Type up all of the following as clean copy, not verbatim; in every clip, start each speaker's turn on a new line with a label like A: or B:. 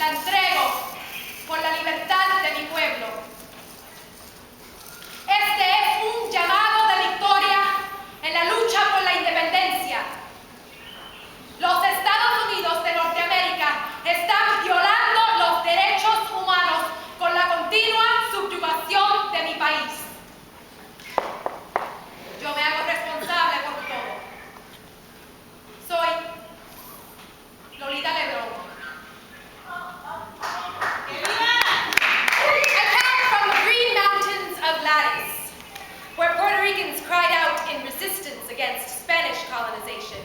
A: La entrego por la libertad de mi pueblo. Este es un llamado de victoria en la lucha por la independencia. Los Estados Unidos de Norteamérica están violando los derechos humanos con la continua subyugación de mi país. Yo me hago responsable por todo. Soy Lolita Lebrón. I come from the green mountains of Lattice, where Puerto Ricans cried out in resistance against Spanish colonization.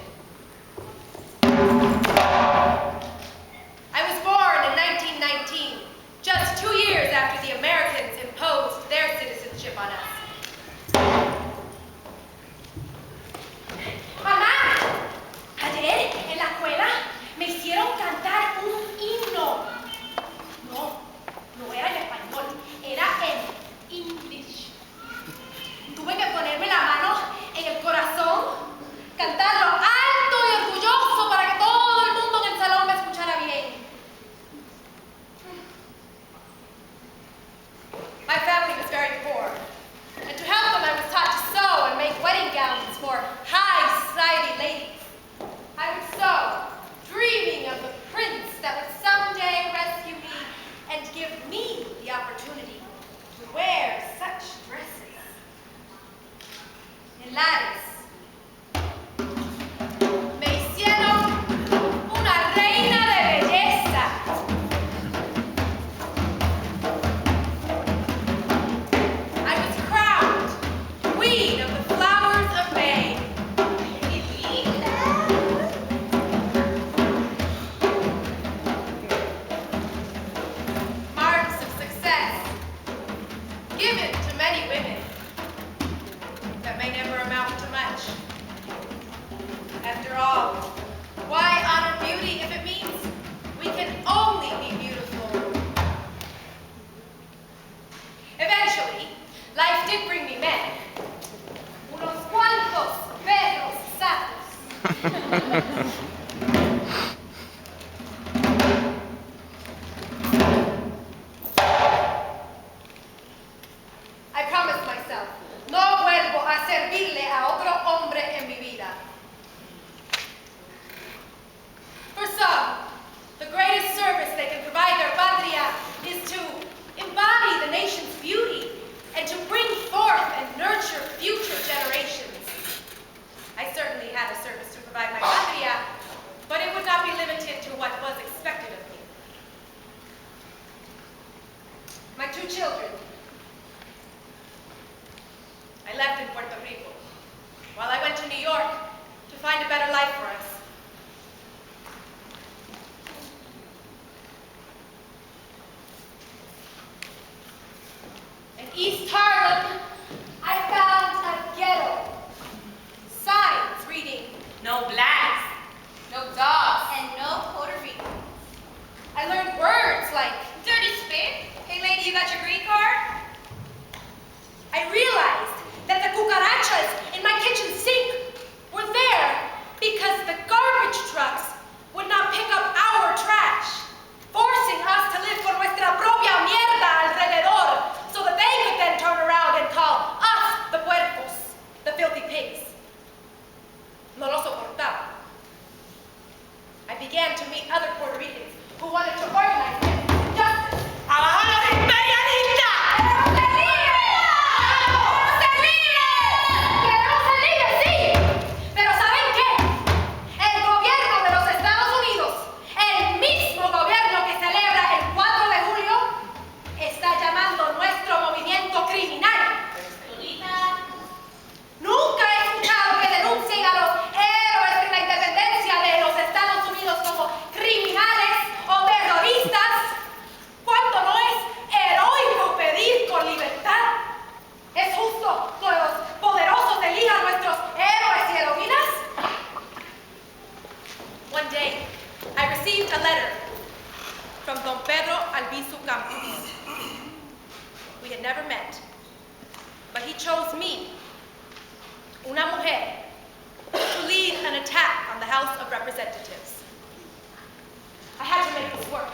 A: I was born in 1919, just 2 years after the Americans imposed their citizenship on us. Mamá, ayer en la escuela me hicieron cantar un himno. No era en español, era en English. Tuve que ponerme la mano en el corazón, cantarlo alto y orgulloso para que todo el mundo en el salón me escuchara bien. My family was very poor, and to help them I was taught to sew and make wedding gowns for high society ladies. I would sew, dreaming of the prince that would someday rescue me and give me the opportunity to wear such dresses. En Lattice, me hicieron una reina de belleza. I was crowned queen of the flowers of May. Marks of success given to many women that may never amount to much. After all, why honor beauty if it means we can only be beautiful? Eventually, life did bring me men. Unos cuantos perros sapos. I promised myself, no vuelvo a servirle a otro hombre en mi vida. For some, the greatest service they can provide their patria is to embody the nation's beauty and to bring forth and nurture future generations. I certainly had a service to provide my patria, but it would not be limited to what was expected of me. My 2 children, I left in Puerto Rico, while I went to New York to find a better life for us. In East Harlem, I found a ghetto. Signs reading,
B: No blacks.
A: no dogs.
B: And no Puerto Ricans.
A: I learned words like,
B: Dirty spit. Hey lady, you got your green card?
A: I realized that the cucarachas in my kitchen sink were there because the garbage trucks would not pick up our trash, forcing us to live con nuestra propia mierda alrededor so that they could then turn around and call us the puercos, the filthy pigs. No lo soportaba. I began to meet other Puerto Ricans who wanted to organize justice.
B: ¡Abajo los imperialistas!
A: ¡Queremos ser libres, sí! Pero ¿saben qué? El gobierno de los Estados Unidos, el mismo gobierno que celebra el 4 de julio, está llamando nuestro movimiento criminal. Nunca he escuchado que denuncien a los héroes de la independencia de los Estados Unidos como criminales o terroristas. ¿Cuánto no es heroico pedir con libertad? ¿Es justo que los poderosos elijan nuestros héroes y heroínas? One day, I received a letter from Don Pedro Albizu Campos. We had never met, but he chose me, una mujer, to lead an attack on the House of Representatives. I had to make this work.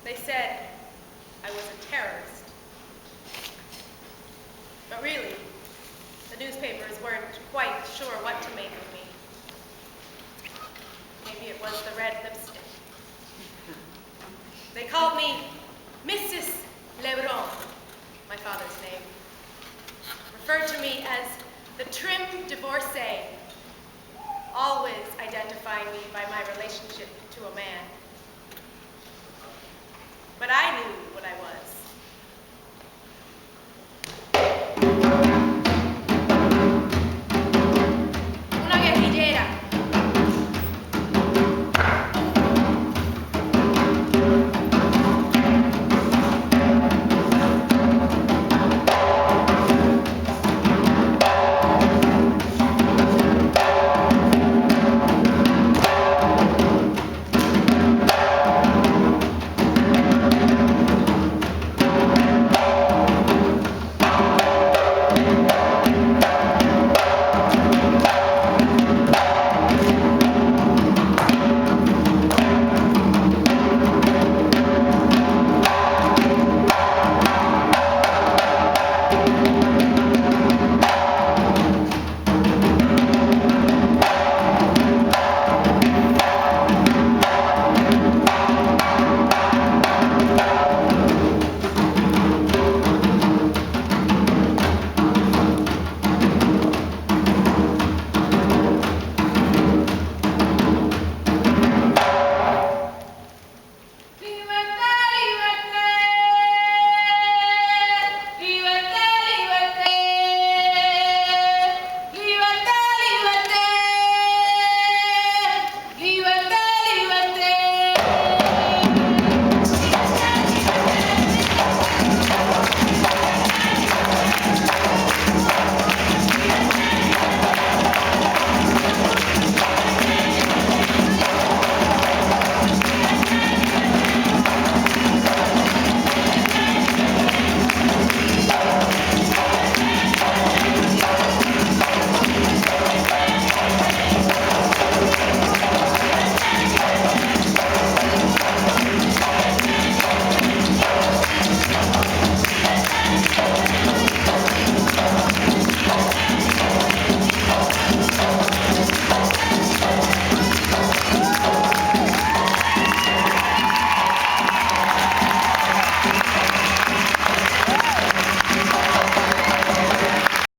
A: They said I was a terrorist. But really, the newspapers weren't quite sure what to make of me. Maybe it was the red lipstick. They called me Mrs. Lebron, my father's name. Referred to me as the trim divorcee, always identifying me by my relationship to a man. But I knew what I was. Una guerrillera.